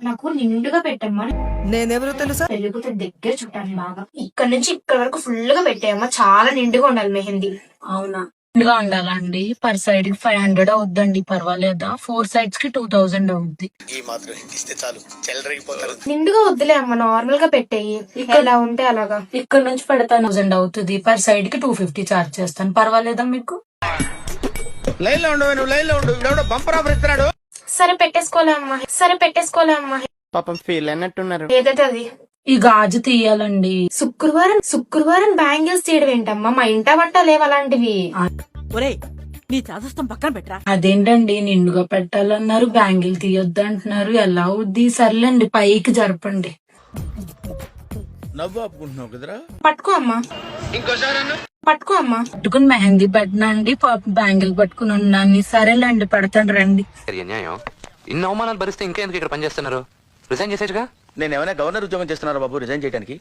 నాకు నిండుగా పెట్టమ్మా. నేనెవరో తెలుసా? పెరుగుతే దగ్గర చుట్టాను బాగా. ఇక్కడ నుంచి ఇక్కడ వరకు ఫుల్ గా పెట్టాయమ్మా. చాలా నిండుగా ఉండాలి మెహందీ. అవునా, నిండుగా ఉండాలండి. పర్ సైడ్ కి 500 అవుద్దండి, పర్వాలేదా? 4 సైడ్స్ కి 2000 అవుద్ది. ఈ మాత్రం ఇస్తే చాలు, చెల్లరగిపోతారు. నిండుగా వద్దులే అమ్మ, నార్మల్ గా పెట్టేయి. ఎలా ఉంటే అలాగా. ఇక్కడ నుంచి పెడతాను 1000 అవుతుంది. పర్ సైడ్ కి 250 చార్జ్ చేస్తాను, పర్వాలేదా మీకు? లైన్ లో ఉండు, నువ్వు లైన్ లో ఉండు. ఇవిడెవడో బంపర్ ఆఫర్ ఇస్తున్నాడు. సరే పెట్టేసుకోలే అమ్మా. పాపం ఫీల్ అన్నట్టున్నారు. ఏదైతే అది. ఈ గాజు తీయాలండి. శుక్రవారం బ్యాంగిల్స్ చేయడం ఏంటమ్మా? మా ఇంట వంట లేవు అలాంటివి. ఒరేయ్, నీ చాదస్తం పక్కన పెట్టరా. అదేంటండి, నిండుగా పెట్టాలన్నారు, బ్యాంగిల్ తీయొద్దు అంటున్నారు, ఎలా అవుద్ది? సర్లేండి, పైకి జరపండి. నవ్వు ఆపుకుంటున్నావు కదరా. పట్టుకో అమ్మా. పట్టుకుని మెహందీ పెట్టినండి, పాప బ్యాంగిల్ పట్టుకుని ఉన్నాను. సరేలేండి, పెడతాను రండి. న్యాయం. ఇన్ని అవమానాలు భరిస్తే ఇంకా ఎందుకు ఇక్కడ పనిచేస్తున్నారు? రిజైన్ చేసేట్టుగా. నేను ఏమైనా గవర్నర్ ఉద్యోగం చేస్తున్నారా బాబు రిజైన్ చేయడానికి?